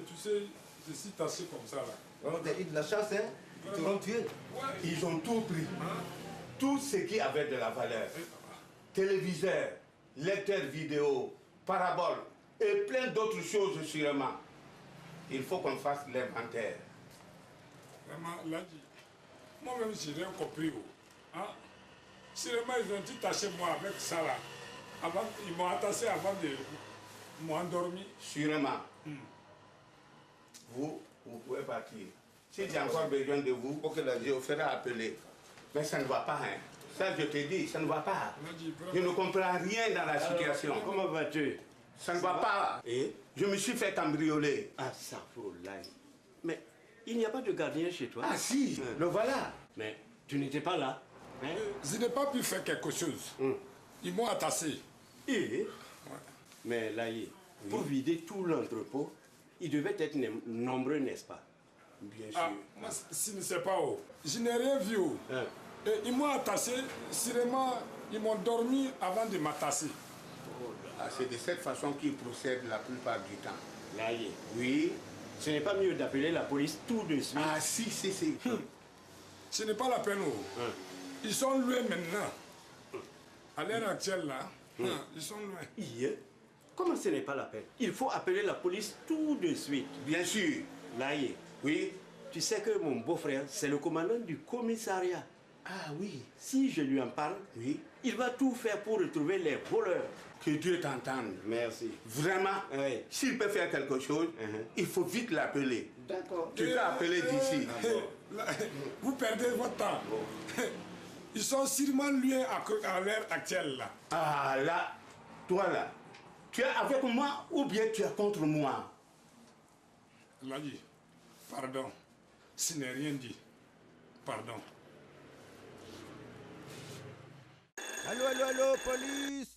tu sais, je suis tassé comme ça là. On a eu de la chance, hein? Ils t'auront tué. Ouais. Ils ont tout pris. Hein? Tout ce qui avait de la valeur. Téléviseur, lecteur vidéo, parabole et plein d'autres choses sûrement. Il faut qu'on fasse l'inventaire. Vraiment, là, moi-même, je n'ai rien compris. Hein? Sûrement, ils ont tout taché moi avec ça là. Avant, ils m'ont attaché avant de m'endormir. Sûrement. Vous pouvez partir. Si j'ai encore besoin de vous, ok, là, je vous ferai appeler. Mais ça ne va pas, hein. Ça, je te dis, ça ne va pas. Je ne comprends rien dans la situation. Comment vas-tu? Ça ne va pas. Et je me suis fait cambrioler. Ah, ça faut là. Mais il n'y a pas de gardien chez toi? Ah si, le voilà. Mais tu n'étais pas là. Hein? Je n'ai pas pu faire quelque chose. Ils m'ont attaché. Et mais là, pour vider tout l'entrepôt, ils devaient être nombreux, n'est-ce pas? Bien sûr. Ah, moi, je ne sais pas. Je n'ai rien vu. Et ils m'ont attaché. Sûrement, ils m'ont dormi avant de m'attacher. Ah, c'est de cette façon qu'ils procèdent la plupart du temps. Là, oui. Ce n'est pas mieux d'appeler la police tout de suite. Ah si. Ce n'est pas la peine. Ils sont loin maintenant. À l'heure actuelle, là, ils sont loin. Comment ce n'est pas la peine? Il faut appeler la police tout de suite. Bien sûr. Là, oui. Tu sais que mon beau-frère, c'est le commandant du commissariat. Ah oui. Si je lui en parle, oui, il va tout faire pour retrouver les voleurs. Que Dieu t'entende. Merci. Vraiment, oui. S'il peut faire quelque chose, il faut vite l'appeler. D'accord. Tu peux appeler d'ici. Vous perdez votre temps. Ils sont sûrement loin à l'heure actuelle, là. Ah là, toi là, tu es avec moi ou bien tu es contre moi? Ladi, pardon. Ce n'est rien dit. Pardon. Allô, police!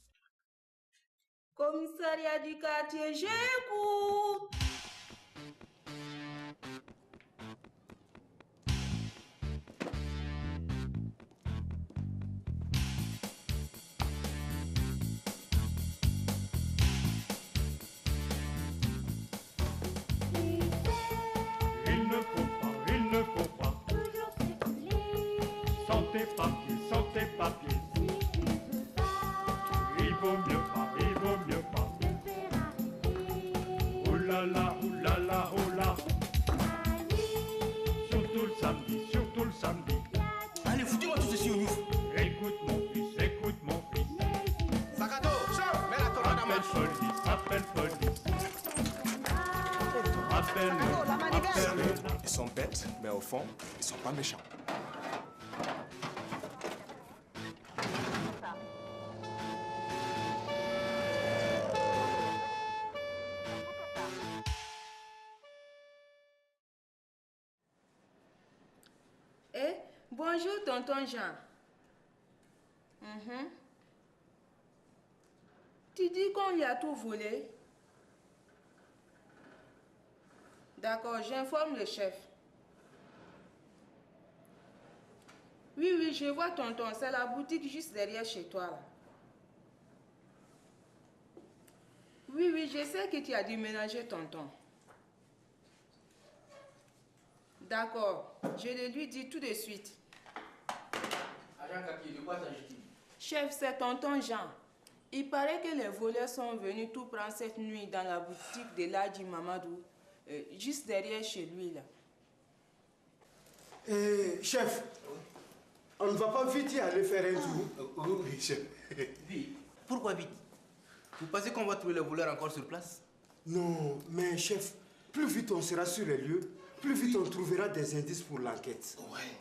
Commissariat du quartier, j'écoute. Il ne faut pas toujours s'écouler. Sans tes papiers. Si tu veux pas, il vaut mieux pas. Te faire arrêter. Oh là là, oh là. La nuit. Surtout le samedi. Allez, foutez-moi tout ceci au ouf! Écoute mon fils. Sacado, mets la tornade en marche! Appelle police. Ils sont bêtes, mais au fond, ils sont pas méchants. Bonjour, tonton Jean. Tu dis qu'on lui a tout volé? D'accord, j'informe le chef. Oui, je vois tonton, c'est la boutique juste derrière chez toi. Là. Oui, je sais que tu as déménagé tonton. D'accord, je le lui dis tout de suite. Agent Kaki, de quoi s'agit-il? Chef, c'est tonton Jean. Il paraît que les voleurs sont venus tout prendre cette nuit dans la boutique de Ladi Mamadou, juste derrière chez lui là. Chef, on ne va pas vite y aller faire un tour? Oui, chef. Vite. Pourquoi vite? Vous pensez qu'on va trouver les voleurs encore sur place? Non, mais chef, plus vite on sera sur les lieux, plus vite on trouvera des indices pour l'enquête.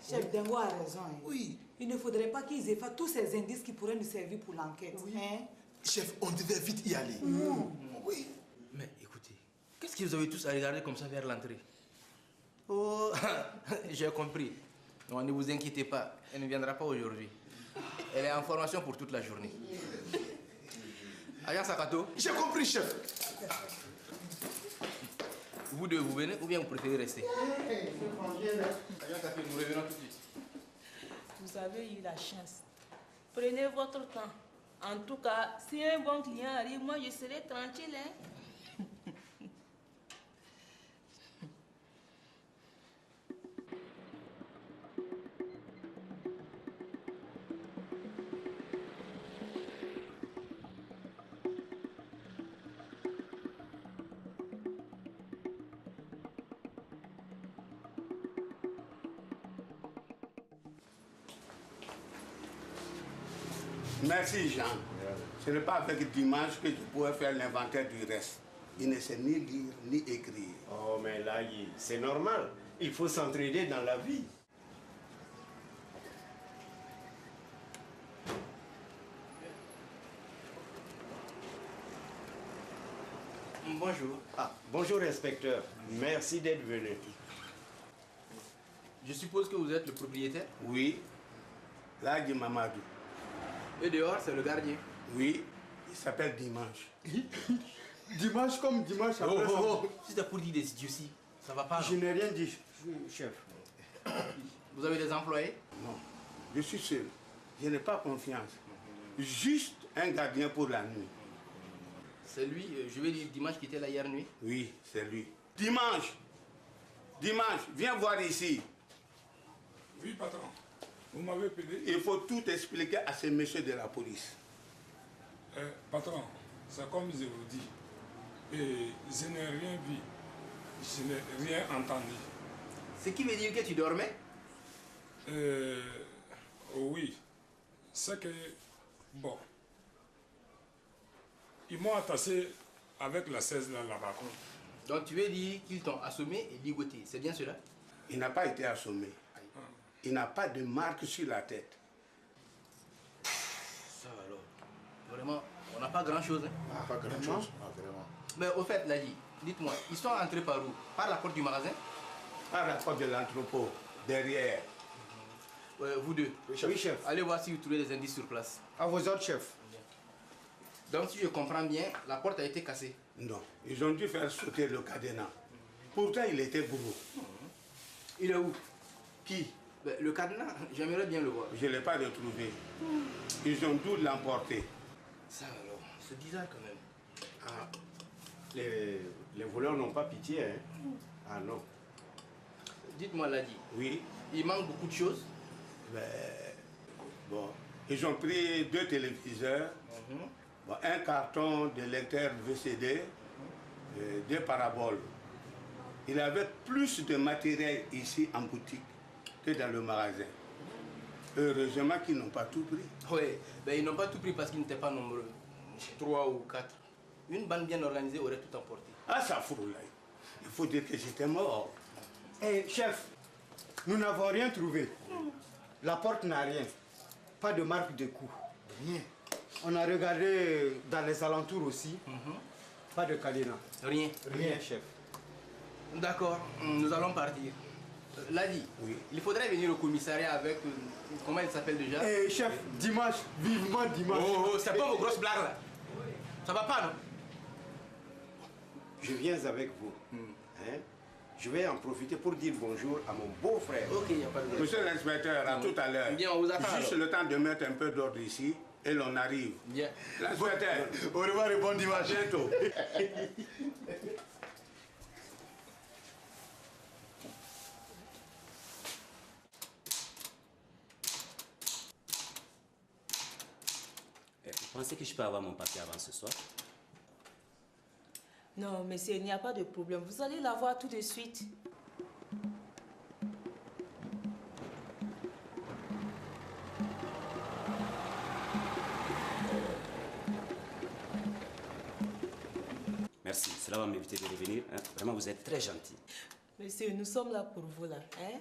Chef Dengo a raison. Oui. Il ne faudrait pas qu'ils effacent tous ces indices qui pourraient nous servir pour l'enquête. Chef, on devait vite y aller. Oui. Mais écoutez, qu'est-ce que vous avez tous à regarder comme ça vers l'entrée? Oh, j'ai compris. Non, ne vous inquiétez pas, elle ne viendra pas aujourd'hui. Elle est en formation pour toute la journée. Agent Sakato? J'ai compris, chef. Vous deux, vous venez ou bien vous préférez rester? Agent Sakato, nous revenons tout de suite. Vous avez eu la chance. Prenez votre temps. En tout cas, si un bon client arrive, moi je serai tranquille. Merci, Jean. Ce n'est pas avec Dimanche que je pourrais faire l'inventaire du reste. Il ne sait ni lire ni écrire. Oh, mais là, c'est normal. Il faut s'entraider dans la vie. Bonjour. Ah, bonjour, inspecteur. Merci d'être venu. Je suppose que vous êtes le propriétaire? Oui, Ladji Mamadou. Et dehors, c'est le gardien. Oui, il s'appelle Dimanche. Dimanche comme dimanche après. Si c'est pour dire des idioties, ça va pas. Je n'ai rien dit, chef. Vous avez des employés? Non, je suis seul. Je n'ai pas confiance. Juste un gardien pour la nuit. C'est lui, je vais dire Dimanche qui était là hier nuit. Oui, c'est lui. Dimanche, Dimanche, viens voir ici. Oui, patron. Vous m'avez appelé. Il faut tout expliquer à ces messieurs de la police. Patron, c'est comme je vous dis. Et je n'ai rien vu. Je n'ai rien entendu. Ce qui veut dire que tu dormais? Oui. C'est que... Bon. Ils m'ont attaché avec la 16 là-bas. Donc tu veux dire qu'ils t'ont assommé et ligoté, c'est bien cela? Il n'a pas été assommé. Il n'a pas de marque sur la tête. Ça alors. Vraiment, on n'a pas grand-chose. Hein? Pas grand-chose. Vraiment. Mais au fait, Ladji, dites-moi, ils sont entrés par où? Par la porte du magasin? Par la porte de l'entrepôt, derrière. Vous deux. Oui, chef. Allez voir si vous trouvez des indices sur place. À vos ordres, chef. Donc si je comprends bien, la porte a été cassée. Non, ils ont dû faire sauter le cadenas. Pourtant, il était gros. Il est où? Qui? Le cadenas, j'aimerais bien le voir. Je ne l'ai pas retrouvé. Ils ont dû l'emporter. Ça alors, c'est bizarre quand même. Ah, les voleurs n'ont pas pitié, hein? Ah non. Dites-moi, Ladji. Oui. Il manque beaucoup de choses. Bon, ils ont pris 2 téléviseurs, bon, un carton de lecteur VCD, 2 paraboles. Il y avait plus de matériel ici en boutique que dans le magasin. Heureusement qu'ils n'ont pas tout pris. Oui, ben, ils n'ont pas tout pris parce qu'ils n'étaient pas nombreux. 3 ou 4. Une bande bien organisée aurait tout emporté. Ah, ça fout là. Il faut dire que j'étais mort. Eh, chef, nous n'avons rien trouvé. La porte n'a rien. Pas de marque de coup. Rien. On a regardé dans les alentours aussi. Pas de cadenas. Rien. Rien, chef. D'accord, nous allons partir. Ladji, oui. Il faudrait venir au commissariat avec... comment il s'appelle déjà? Eh, chef, Dimanche, vivement Dimanche. Oh, c'est pas vos grosses blagues là. Ça va pas, non? Je viens avec vous. Hein? Je vais en profiter pour dire bonjour à mon beau-frère. Ok, il n'y a pas de problème. Monsieur l'inspecteur, à tout à l'heure. Bien, on vous attend. Juste le temps de mettre un peu d'ordre ici et l'on arrive. Bien. L'inspecteur. Au revoir et bon dimanche. À bientôt. Vous pensez que je peux avoir mon papier avant ce soir? Non, monsieur, il n'y a pas de problème. Vous allez l'avoir tout de suite. Merci, cela va m'éviter de revenir. Hein? Vraiment, vous êtes très gentil. Monsieur, nous sommes là pour vous, là. Hein?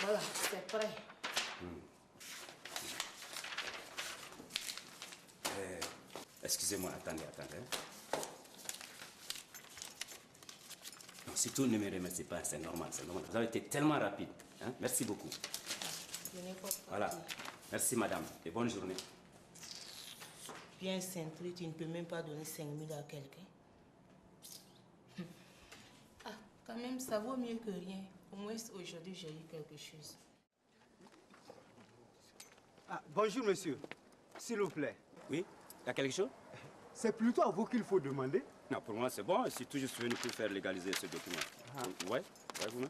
Voilà, c'est prêt. Excusez-moi, attendez. Non, surtout ne me remerciez pas, c'est normal. Vous avez été tellement rapide. Hein? Merci beaucoup. Voilà. Merci, madame, et bonne journée. Bien cintré, tu ne peux même pas donner 5 000 à quelqu'un. Ah, quand même, ça vaut mieux que rien. Au moins, aujourd'hui, j'ai eu quelque chose. Ah, bonjour, monsieur. S'il vous plaît. Oui? Il y a quelque chose? C'est plutôt à vous qu'il faut demander. Non, pour moi, c'est bon. Je suis tout juste venu pour faire légaliser ce document. Ouais, vous-même.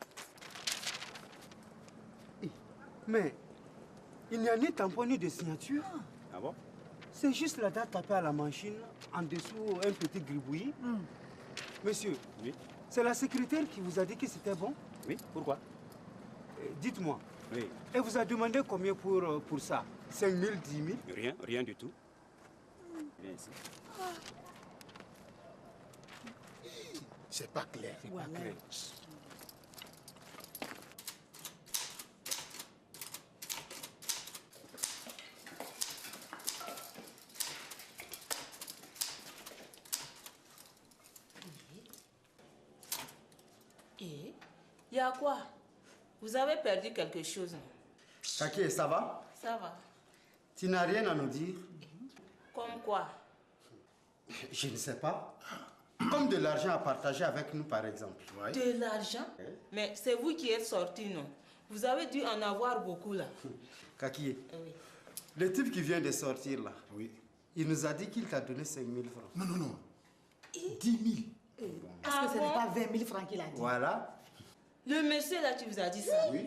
Mais il n'y a ni tampon ni de signature. Ah bon? C'est juste la date tapée à la machine, en dessous un petit gribouillis. Monsieur, oui. C'est la secrétaire qui vous a dit que c'était bon? Oui, pourquoi? Dites-moi. Oui. Et vous a demandé combien pour ça? 5 000, 10 000? Rien, rien du tout. Viens ici. C'est pas clair. C'est pas clair. Et il y a quoi? Vous avez perdu quelque chose, non? Kaki, ça va? Ça va. Tu n'as rien à nous dire? Comme quoi? Je ne sais pas. Comme de l'argent à partager avec nous, par exemple. De l'argent? Mais c'est vous qui êtes sorti, non? Vous avez dû en avoir beaucoup, là. Kaki, Oui. le type qui vient de sortir, là, il nous a dit qu'il t'a donné 5 000 francs. Non, non, non. 10 000. Est-ce que ce n'est pas 20 000 francs qu'il a dit? Voilà. Le monsieur, là, tu vous as dit ça? Oui.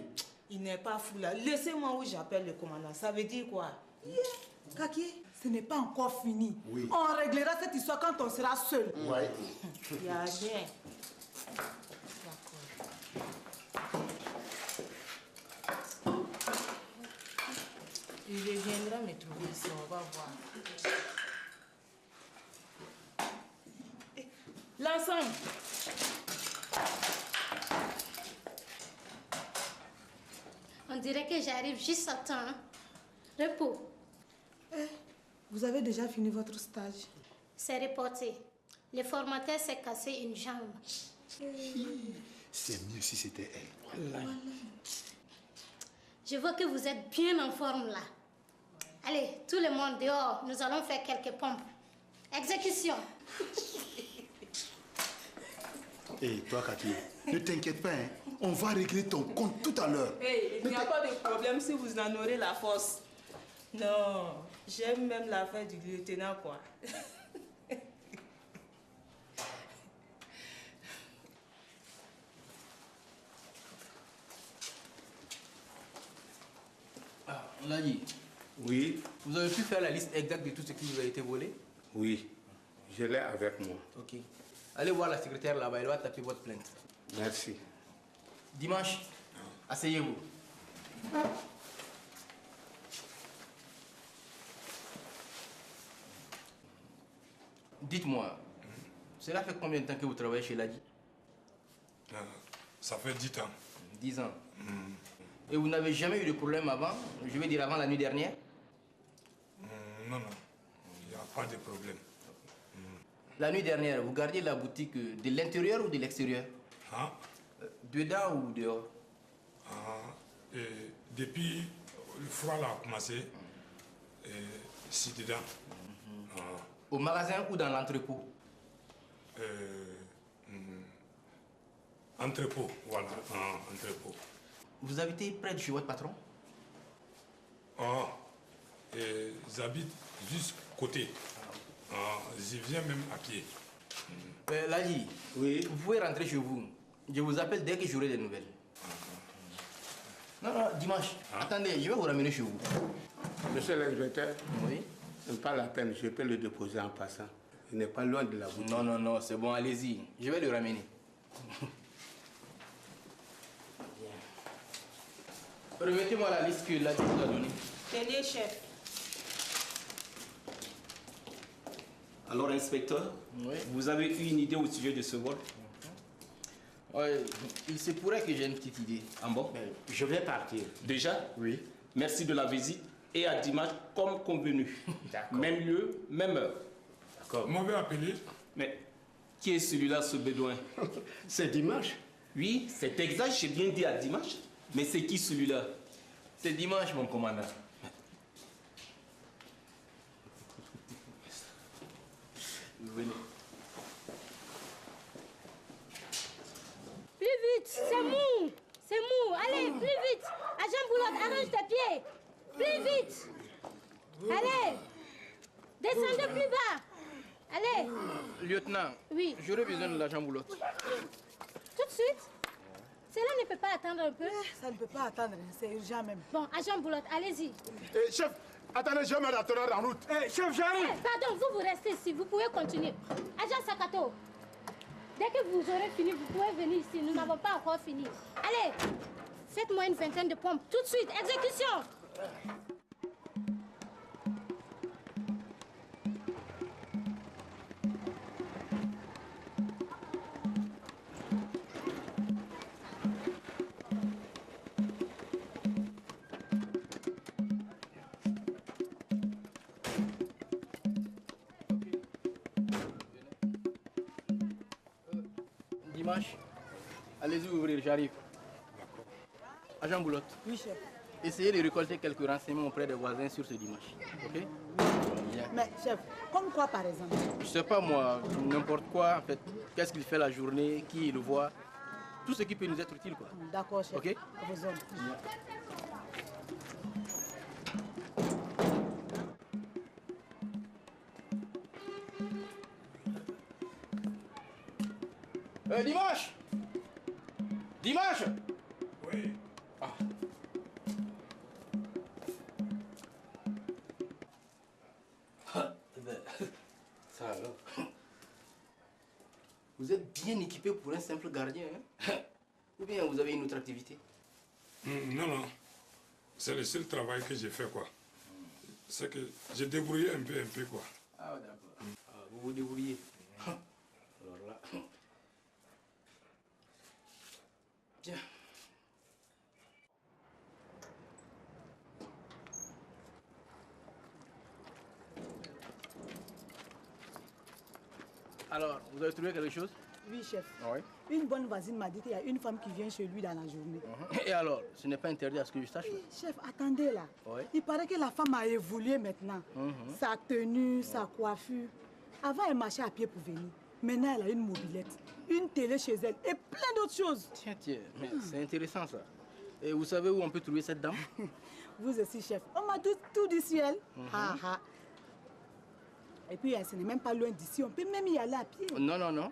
Il n'est pas fou, là. Laissez-moi où j'appelle le commandant. Ça veut dire quoi? Kaki, ce n'est pas encore fini. Oui. On réglera cette histoire quand on sera seul. Ouais. Il n'y a rien. D'accord. Il reviendra me trouver ici, on va voir. L'ensemble. On dirait que j'arrive juste à temps. Hein? Repos. Vous avez déjà fini votre stage? C'est reporté. Le formateur s'est cassé une jambe. C'est mieux si c'était elle. Je vois que vous êtes bien en forme là. Allez, tout le monde dehors, nous allons faire quelques pompes. Exécution. Et toi, Kaki, ne t'inquiète pas, hein. On va régler ton compte tout à l'heure. Hey, il n'y a pas de problème si vous en aurez la force. Non, j'aime même l'affaire du lieutenant, quoi. Ah, on l'a dit. Oui, Vous avez pu faire la liste exacte de tout ce qui vous a été volé? oui, je l'ai avec moi. Ok. Allez voir la secrétaire là-bas, elle va taper votre plainte. Merci. Dimanche, asseyez-vous. Dites-moi, cela fait combien de temps que vous travaillez chez Ladi? Ça fait 10 ans. 10 ans. Et vous n'avez jamais eu de problème avant? Je veux dire avant la nuit dernière? Non, non. Il n'y a pas de problème. La nuit dernière, vous gardiez la boutique de l'intérieur ou de l'extérieur? Hein? Dedans ou dehors? Et depuis le froid là a commencé, c'est dedans. Au magasin ou dans l'entrepôt? Entrepôt, voilà, entrepôt. Vous habitez près de chez votre patron? J'habite juste côté. Je viens même à pied. Ladi, oui. Vous pouvez rentrer chez vous. Je vous appelle dès que j'aurai des nouvelles. Non, non, dimanche. Attendez, je vais vous ramener chez vous. Monsieur l'inspecteur, oui. Pas la peine, je peux le déposer en passant. Il n'est pas loin de la boutique. Non, non, non, c'est bon, allez-y. Je vais le ramener. Remettez-moi la liste que Ladi vous a donnée. Tenez, chef. Alors, inspecteur, vous avez eu une idée au sujet de ce vol? Ouais, il se pourrait que j'ai une petite idée. Ah bon? Je vais partir. Déjà? Oui. Merci de la visite et à dimanche comme convenu. Même lieu, même heure. D'accord. Vous m'avez appelé? Mais qui est celui-là, ce bédouin? C'est dimanche? Oui, c'est exact, j'ai bien dit à dimanche. Mais c'est qui celui-là? C'est dimanche, mon commandant. Venez. Plus vite, c'est mou. C'est mou. Allez, plus vite. Agent Boulotte, arrange tes pieds. Plus vite. Allez. Descendez plus bas. Allez. Lieutenant, oui. J'aurais besoin de l'agent Boulotte. Tout de suite? Cela ne peut pas attendre un peu? Ça ne peut pas attendre, c'est urgent même. Bon, agent Boulotte, allez-y. Chef, attendez, je vais mettre la teneur en route. Chef, j'arrive. Pardon, vous restez ici, vous pouvez continuer. Agent Sakato, dès que vous aurez fini, vous pouvez venir ici. Nous n'avons pas encore fini. Allez, Faites-moi une vingtaine de pompes. Tout de suite, exécution. Dimanche, allez-y ouvrir, j'arrive. Agent Boulotte. Oui, chef. Essayez de récolter quelques renseignements auprès des voisins sur ce dimanche. Ok? Bien. Mais chef, comme quoi par exemple? Je sais pas moi, n'importe quoi en fait. Qu'est-ce qu'il fait la journée, qui il le voit. Tout ce qui peut nous être utile quoi. D'accord, chef. Ok? Vos hommes. Dimanche! Dimanche! Oui. Ah. Ça alors. Vous êtes bien équipé pour un simple gardien, hein? Ou bien vous avez une autre activité? Non, non. C'est le seul travail que j'ai fait, quoi. C'est que j'ai débrouillé un peu, quoi. Ah, d'accord. Ah, vous vous débrouillez. Alors là. Bien. Alors, vous avez trouvé quelque chose? Oui, chef. Oui. Une bonne voisine m'a dit qu'il y a une femme qui vient chez lui dans la journée. Et alors, ce n'est pas interdit à ce que je sache? Oui, chef, attendez là. Oui. Il paraît que la femme a évolué maintenant. Sa tenue, sa coiffure. Avant, elle marchait à pied pour venir. Maintenant, elle a une mobilette, une télé chez elle et plein d'autres choses. Tiens, mais c'est intéressant ça. Et vous savez où on peut trouver cette dame? Vous aussi, chef. On m'a tout dit sur elle. Et puis, ce n'est même pas loin d'ici. On peut même y aller à pied. Non, non, non.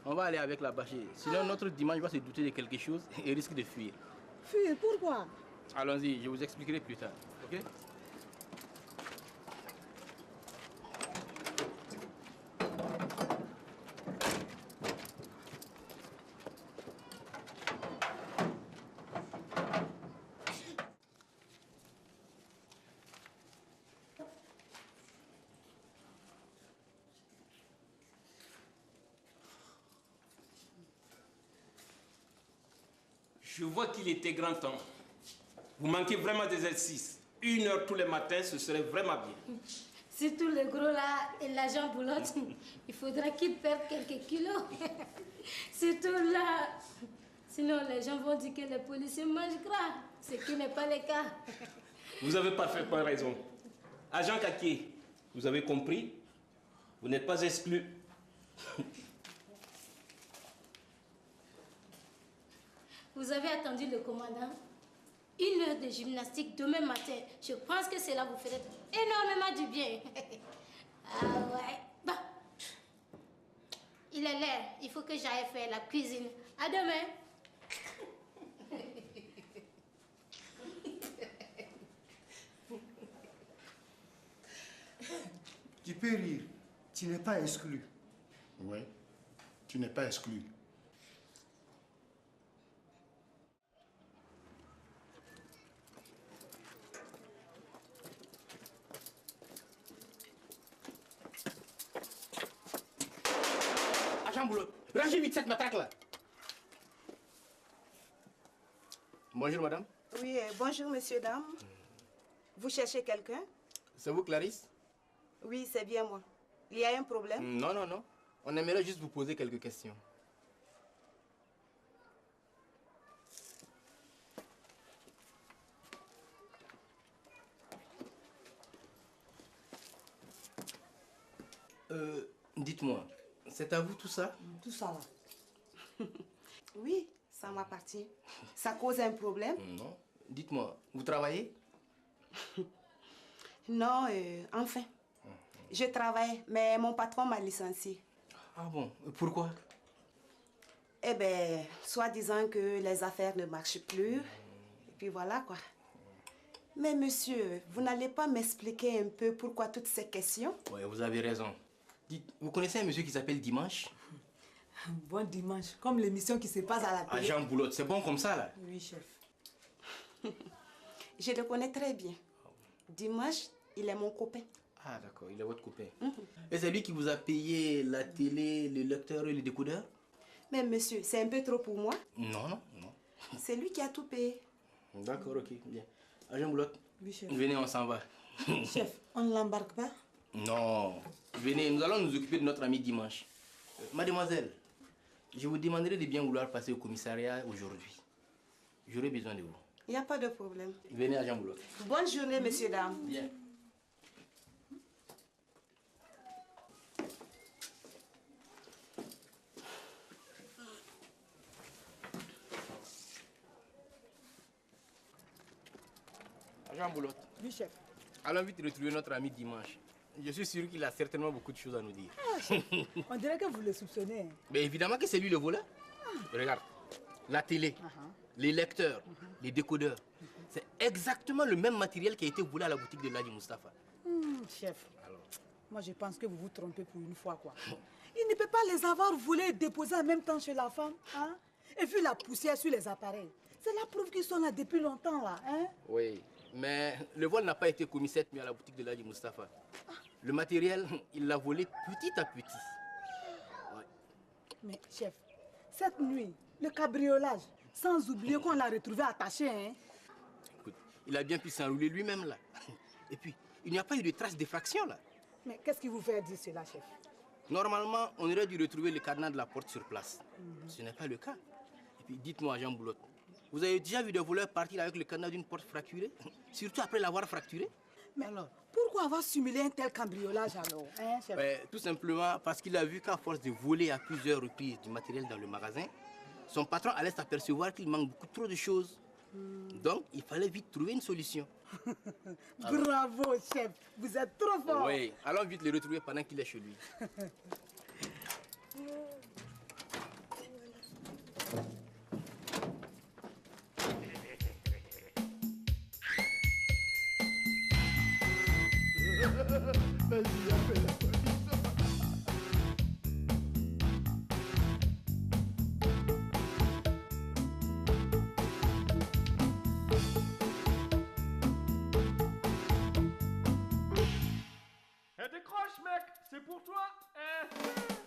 On va aller avec la bâchée. Sinon, notre dimanche va se douter de quelque chose et risque de fuir. Fuir? Pourquoi? Allons-y, je vous expliquerai plus tard. Ok? Je vois qu'il était grand temps. Vous manquez vraiment d'exercice. 1 heure tous les matins, ce serait vraiment bien. Surtout le gros là et l'agent Boulotte, il faudra qu'il perde quelques kilos. Surtout là. Sinon, les gens vont dire que les policiers mangent gras, ce qui n'est pas le cas. Vous avez parfaitement raison. Agent Kaké, vous avez compris? Vous n'êtes pas exclu. Vous avez attendu le commandant? 1 heure de gymnastique demain matin. Je pense que cela vous ferait énormément du bien. Ah ouais. Bon. Il est l'heure. Il faut que j'aille faire la cuisine. À demain. Tu peux rire. Tu n'es pas exclu. Oui, tu n'es pas exclu. Agent Boulotte, rangez vite cette matraque-là. Bonjour, madame. Oui, bonjour, monsieur, dame. Vous cherchez quelqu'un? C'est vous, Clarisse? Oui, c'est bien moi. Il y a un problème? Non, non, non. On aimerait juste vous poser quelques questions. Dites-moi, c'est à vous tout ça? Tout ça là. Oui, ça m'appartient. Ça cause un problème? Non. Dites-moi, vous travaillez? Non, enfin. Je travaille, mais mon patron m'a licencié. Ah bon? Pourquoi? Eh bien, soi-disant que les affaires ne marchent plus. Et puis voilà quoi. Mais monsieur, vous n'allez pas m'expliquer un peu pourquoi toutes ces questions? Oui, vous avez raison. Dites, vous connaissez un monsieur qui s'appelle Dimanche? Bon dimanche, comme l'émission qui se passe à la télé. Agent Boulotte, c'est bon comme ça là? Oui, chef. Je le connais très bien. Dimanche, il est mon copain. Ah d'accord, il est votre copain. Et c'est lui qui vous a payé la télé, le lecteur et le décodeur? Mais monsieur, c'est un peu trop pour moi. Non, non, non. C'est lui qui a tout payé. D'accord, ok, bien. Agent Boulotte, Oui, chef. venez, on s'en va. Chef, on ne l'embarque pas? Non. Venez, nous allons nous occuper de notre ami Dimanche. Mademoiselle, je vous demanderai de bien vouloir passer au commissariat aujourd'hui. J'aurai besoin de vous. Il n'y a pas de problème. Venez, Agent Boulotte. Bonne journée, messieurs, dames. Bien. Agent Boulotte. Oui, chef. Allons vite retrouver notre ami Dimanche. Je suis sûr qu'il a certainement beaucoup de choses à nous dire. Ah, chef, on dirait que vous le soupçonnez. Mais évidemment que c'est lui le voleur. Regarde, la télé, les lecteurs, les décodeurs. C'est exactement le même matériel qui a été volé à la boutique de Ladi Mustafa. Chef, moi je pense que vous vous trompez pour une fois, quoi. Il ne peut pas les avoir volés et déposés en même temps chez la femme, hein? Et vu la poussière sur les appareils. C'est la preuve qu'ils sont là depuis longtemps, là, hein? Oui, mais le vol n'a pas été commis cette nuit à la boutique de Ladi Mustafa. Le matériel, il l'a volé petit à petit. Ouais. Mais chef, cette nuit, le cabriolage, sans oublier qu'on l'a retrouvé attaché, hein? Écoute, il a bien pu s'enrouler lui-même là. Et puis, il n'y a pas eu de trace d'effraction là. Mais qu'est-ce qui vous fait dire cela, chef? Normalement, on aurait dû retrouver le cadenas de la porte sur place. Ce n'est pas le cas. Et puis, dites-moi, Jean Boulotte, vous avez déjà vu des voleurs partir avec le cadenas d'une porte fracturée? Surtout après l'avoir fracturée? Mais alors, pourquoi avoir simulé un tel cambriolage alors, hein, chef? Tout simplement parce qu'il a vu qu'à force de voler à plusieurs reprises du matériel dans le magasin, son patron allait s'apercevoir qu'il manque beaucoup trop de choses. Donc, il fallait vite trouver une solution. Bravo, chef, vous êtes trop fort. Oui, allons vite le retrouver pendant qu'il est chez lui. Vas-y, appelle la police. Eh, décroche, mec, c'est pour toi. Eh.